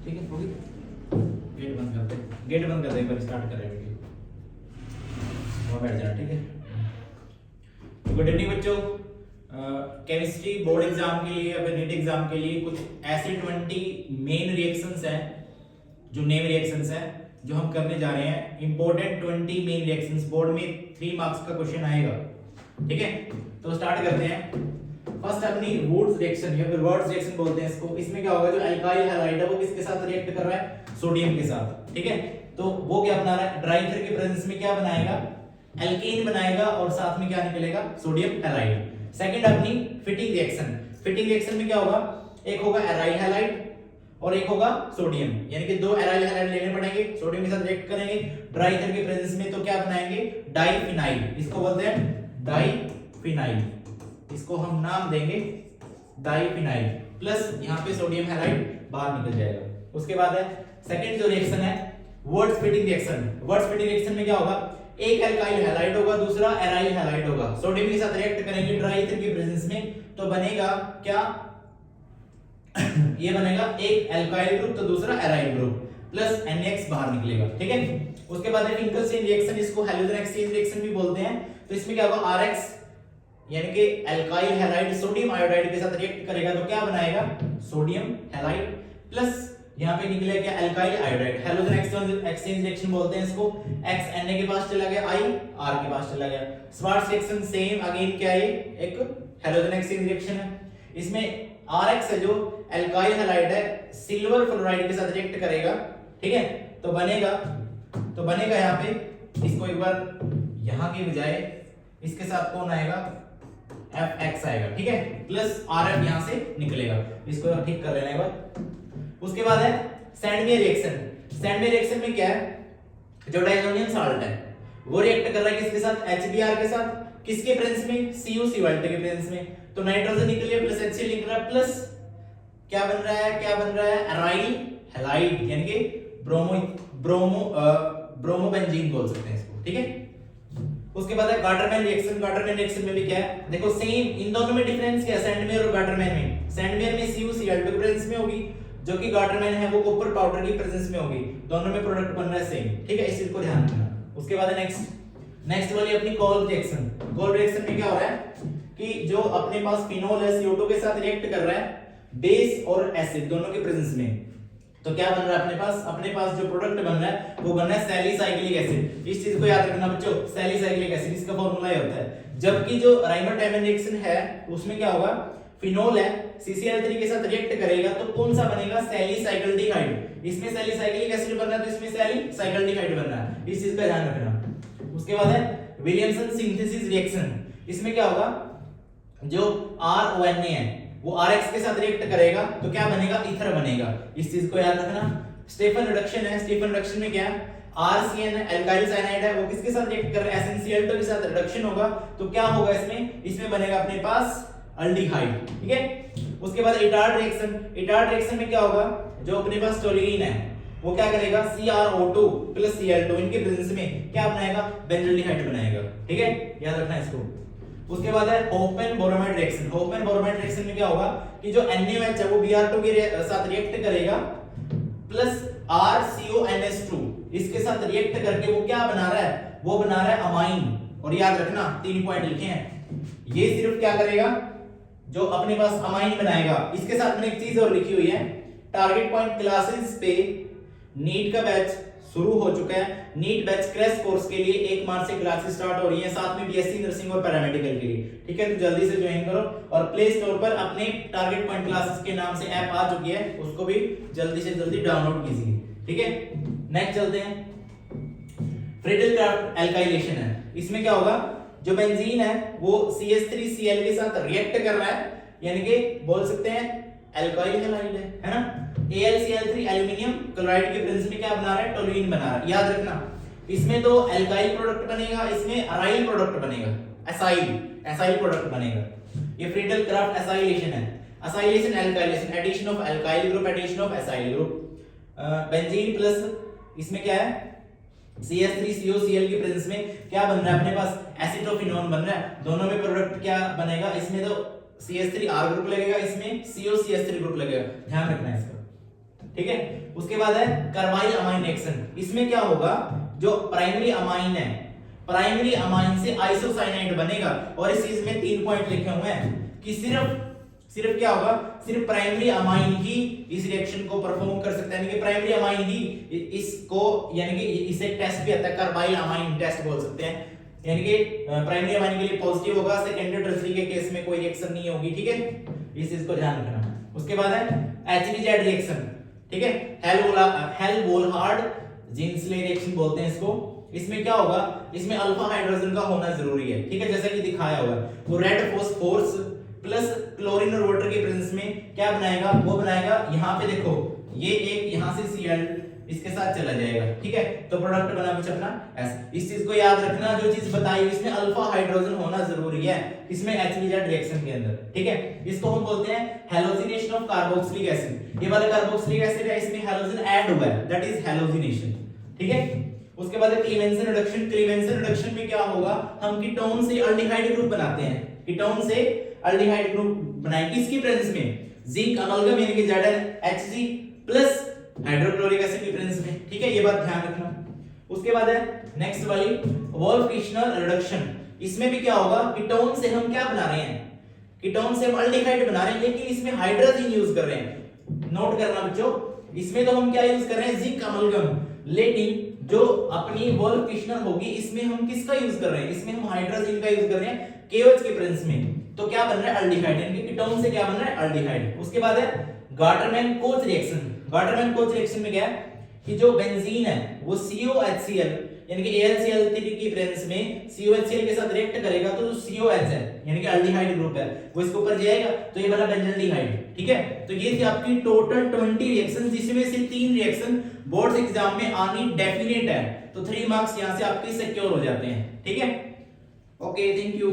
ठीक है, होगी। गेट बंद कर दे, गेट बंद कर दे, एक बार स्टार्ट कर रहे हैं वीडियो, वहाँ बैठ जाना, ठीक है। गुड इवनिंग बच्चों। केमिस्ट्री बोर्ड एग्जाम के लिए या फिर नीट एग्जाम के लिए कुछ ऐसे 20 मेन रिएक्शंस हैं, जो नेम रिएक्शंस हैं, जो हम करने जा रहे हैं। इंपॉर्टेंट 20 मेन रिएक्शंस, बोर्ड में 3 मार्क्स का क्वेश्चन आएगा, ठीक है। तो स्टार्ट करते हैं। फर्स्ट अपनी वुड्स रिएक्शन या फिर वर्ड्स रिएक्शन बोलते हैं इसको। इसमें क्या होगा, जो अल्काइल हैलाइड है वो किसके साथ रिएक्ट कर रहा है, सोडियम के साथ, ठीक है। तो वो क्या बना रहा है, ड्राई ईथर के प्रेजेंस में क्या बनाएगा, एल्केन बनाएगा और साथ में क्या निकलेगा, सोडियम हैलाइड। सेकंड अपनी फिटिंग रिएक्शन। फिटिंग रिएक्शन में क्या होगा, एक होगा एराइल हैलाइड और एक होगा सोडियम, यानी कि 2 एराइल हैलाइड लेने पड़ेंगे, सोडियम के साथ रिएक्ट करेंगे ड्राई ईथर के प्रेजेंस में, तो क्या बनाएंगे, डाइफिनाइल। इसको बोलते हैं डाइफिनाइल, इसको हम नाम देंगे डाइफिनाइल, प्लस यहाँ पे सोडियम हैलाइड बाहर निकल जाएगा। उसके बाद है सेकंड जो रिएक्शन है, words fitting reaction. Words fitting reaction में क्या होगा, एक अल्काइल हैलाइड होगा, दूसरा एराइल हैलाइड होगा, सोडियम के साथ रिएक्ट करेंगे ड्राई ईथर के प्रेजेंस में, तो बनेगा क्या ये बनेगा एक अल्काइल ग्रुप तो दूसरा एराइल ग्रुप, प्लस NX बाहर निकलेगा, ठीक है। उसके बाद है फिंकल-स्टेन रिएक्शन, इसको हैलोजन एक्सचेंज रिएक्शन भी बोलते हैं। तो इसमें क्या होगा, RX यानी कि अल्काइल हैलाइड सोडियम आयोडाइड के साथ रिएक्ट करेगा तो क्या बनाएगा, सोडियम हैलाइड, प्लस यहाँ पे निकलेगा क्या, alkyl iodide. Halogen exchange reaction बोलते हैं इसको। X Na के पास चला गया, I R के पास चला गया। स्वार्ट्ज रिएक्शन सेम अगेन क्या है, एक हैलोजन एक्सचेंज रिएक्शन है। इसमें RX है जो अल्काइल हैलाइड है, सिल्वर फ्लोराइड के साथ रिएक्ट करेगा, ठीक है। तो बनेगा यहाँ पे, इसको एक बार यहाँ के बजाय इसके साथ कौन आएगा, FX आएगा, ठीक है, प्लस RF यहाँ से निकलेगा। इसको ठीक कर लेना एक बार। उसके बाद है सैंडमेयर रिएक्शन। सैंडमेयर रिएक्शन में क्या है, जो डाइजोनियम साल्ट है वो रिएक्ट कर रहा है किसके साथ, HBr के साथ, किसके प्रेजेंस में, CuC के प्रेजेंस में। तो नाइट्रोजन निकल गया प्लस HCl निकल रहा है, प्लस क्या बन रहा है, एराइल हैलाइड यानी कि ब्रोमोबेंजीन बोल सकते हैं इसको, ठीक है। उसके बाद है गाटरमैन रिएक्शन। गाटरमैन रिएक्शन में भी क्या है, देखो सेम, इन दोनों में डिफरेंस क्या है, सैंडमेयर और गाटरमैन में। सैंडमेयर में CuCl2 के प्रेजेंस में होगी, जो कि गाटरमैन है वो कॉपर पाउडर की प्रेजेंस में होगी। दोनों में प्रोडक्ट बन रहा है सेम, ठीक है, इस चीज को ध्यान रखना। उसके बाद है नेक्स्ट वाली अपनी कॉल रिएक्शन। कॉल रिएक्शन में क्या हो रहा है कि जो अपने पास फिनोल है CO2 के साथ रिएक्ट कर रहा है बेस और एसिड दोनों के प्रेजेंस में, तो क्या बन रहा है अपने पास जो प्रोडक्ट बन रहा है वो बन रहा है सैलिसाइक्लिक एसिड। इस चीज को याद रखना बच्चों, सैलिसाइक्लिक एसिड, इसका फार्मूला ये होता है। जबकि जो राइमर-टाइमन रिएक्शन है उसमें क्या होगा, फिनोल है CCl3 के साथ रिएक्ट करेगा तो कौन सा बनेगा, सैलिसाइक्लिक। इसमें सैलिसाइक्लिक एसिड बन रहा है तो इसमें सैलिसाइक्लिक बन रहा है, इस चीज का ध्यान रखना। उसके बाद है विलियमसन सिंथेसिस रिएक्शन। इसमें क्या होगा, जो RONA है वो RX के साथ रिएक्ट करेगा तो क्या बनेगा, ईथर बनेगा, इस चीज को याद रखना। स्टेफन रिडक्शन है, स्टेफन रिडक्शन में क्या है, RCN अल्काइल साइनाइड है वो किसके साथ रिएक्ट कर रहा है, SnCl2 के साथ रिडक्शन होगा तो क्या होगा, इसमें बनेगा अपने पास अल्डिहाइड, ठीक है। उसके बाद इटार्ड रिएक्शन। इटार्ड रिएक्शन में क्या होगा, जो अपने पास टोल्यूइन है वो क्या करेगा, CrO2 प्लस Cl2 इनके प्रेजेंस में क्या बनाएगा, बेंजोल्डिहाइड बनाएगा, ठीक है, याद रखना इसको। उसके बाद है होफमैन-बोरोमाइड रिएक्शन। होफमैन-बोरोमाइड रिएक्शन में क्या होगा कि जो NaOH है वो Br2 के साथ रिएक्ट करेगा प्लस RCONS2 इसके साथ रिएक्ट करके वो क्या बना रहा है, वो बना रहा है अमाइन। और याद रखना 3 पॉइंट लिखे हैं, ये सिर्फ क्या करेगा, जो अपने पास अमाइन बनाएगा। इसके साथ मैंने एक चीज और लिखी हुई है, टारगेट पॉइंट क्लासेस पे नीट का बैच शुरू हो चुका है। नीट बैच क्रैश कोर्स के लिए 1 मार्च से क्लासेस स्टार्ट हो रही हैं, साथ में BSc नर्सिंग और पैरामेडिकल के लिए, ठीक है। तो जल्दी से ज्वाइन करो और प्ले स्टोर पर अपने टारगेट पॉइंट क्लासेस के नाम से ऐप आ चुकी है, उसको भी जल्दी से जल्दी डाउनलोड कीजिए, ठीक है। नेक्स्ट चलते हैं, फ्रीडल-क्राफ्ट एल्काइलेशन है। इसमें क्या होगा, जो बेंजीन है वो CH3Cl के साथ रिएक्ट कर रहा है, यानी कि बोल सकते हैं अल्काइल हैलाइड है ना। AlCl3 एल्युमिनियम क्लोराइड के प्रेजेंस में क्या बना रहा है, टोल्यूइन बना रहा है, याद रखना। इसमें तो अल्काइल प्रोडक्ट बनेगा, इसमें अराइल प्रोडक्ट बनेगा, एसाइल प्रोडक्ट बनेगा। ये फ्रीडल-क्राफ्ट एसाइलेशन है। Acylation alkylation, addition of alkyl group, addition of acyl group. Benzene plus इसमें क्या है, CH3COCl के प्रेजेंस में क्या बन रहा है, अपने पास एसिटोफिनोन बन रहा है। दोनों में प्रोडक्ट क्या बनेगा, इसमें तो CH3R ग्रुप लगेगा, इसमें COCH3 ग्रुप लगेगा, ध्यान रखना है इसका। ठीक है। उसके बाद है कार्बाइल अमाइन रिएक्शन। इसमें क्या होगा, जो प्राइमरी अमाइन है, प्राइमरी अमाइन से आइसोसाइनाइड बनेगा। और इस चीज में 3 पॉइंट लिखे हुए हैं कि सिर्फ क्या होगा, सिर्फ प्राइमरी अमाइन ही इस रिएक्शन को परफॉर्म कर सकता है, यानी कि प्राइमरी अमाइन ही इसको, यानी कि इसे टेस्ट भी आता है, कार्बाइल अमाइन टेस्ट बोल सकते हैं। यानी कि प्राइमरी अमाइन के लिए पॉजिटिव होगा, सेकेंडरी टर्सरी के केस में कोई रिएक्शन नहीं होगी, ठीक है, इस चीज को ध्यान रखना। उसके बाद है HBZ रिएक्शन, ठीक है, हेल-वोल्हार्ड जिंसले रिएक्शन बोलते हैं इसको। इसमें क्या होगा, इसमें अल्फा हाइड्रोजन का होना जरूरी है, ठीक है, जैसा कि दिखाया हुआ है। वो रेड फॉस्फोरस प्लस क्लोरीन और वाटर के प्रेजेंस में क्या बनाएगा, वो बनाएगा, यहाँ पे देखो ये एक यहाँ से Cl इसके साथ चला जाएगा, ठीक है, तो प्रोडक्ट बना कुछ अपना S। इस चीज को याद रखना, जो चीज बताई इसमें अल्फा हाइड्रोजन होना जरूरी है इसमें HBZ रिएक्शन के अंदर, ठीक है। इसको हम बोलते हैं हैलोजिनेशन ऑफ कार्बोक्सिलिक एसिड। ये वाला कार्बोक्सिलिक एसिड है, इसमें हैलोजन ऐड हुआ है, दैट इज हैलोजिनेशन, ठीक है। उसके बाद क्लीवेंसन रिडक्शन। क्लीवेंसन रिडक्शन में क्या होगा, हम कीटोन से अल्डिहाइड ग्रुप बनाते हैं, कीटोन से अल्डिहाइड ग्रुप बनाए किसकी प्रेजेंस में, जिंक अमलगम यानी कि ZnHg प्लस हाइड्रोक्लोरिक एसिड की प्रेजेंस में, ठीक है, ये बात ध्यान रखना। उसके बाद है नेक्स्ट वाली वोल्फ-किर्शनर रिडक्शन। इसमें भी क्या होगा, कीटोन से हम क्या बना रहे हैं, कीटोन से हम अल्डिहाइड बना रहे हैं, लेकिन इसमें हाइड्रोजन यूज कर रहे हैं। नोट करना बच्चों, इसमें तो हम क्या यूज कर रहे हैं, जिंक अमलगम, लेकिन जो अपनी वोल्फ-किर्शनर होगी इसमें हम किसका यूज कर रहे हैं, इसमें हम हाइड्रोजन का यूज कर रहे हैं KOH के प्रेजेंस में। तो क्या बन रहा है, अल्डिहाइड, यानी कि कीटोन से क्या बन रहा है, अल्डिहाइड। उसके बाद है गार्टरमैन-कोच रिएक्शन। गार्टरमैन-कोच रिएक्शन में क्या है कि जो बेंजीन है वो COHCl यानी कि AlCl3 की प्रेजेंस में COHCl के साथ रिएक्ट करेगा, तो जो COH है यानी कि अल्डिहाइड ग्रुप है वो इसके ऊपर जाएगा, तो ये बना बेंजल्डिहाइड, ठीक है। तो ये थी आपकी टोटल 20 रिएक्शन, जिसमें से 3 रिएक्शन बोर्ड एग्जाम में आनी डेफिनेट है, तो 3 मार्क्स यहां से आपके सिक्योर हो जाते हैं, ठीक है। Okay, thank you.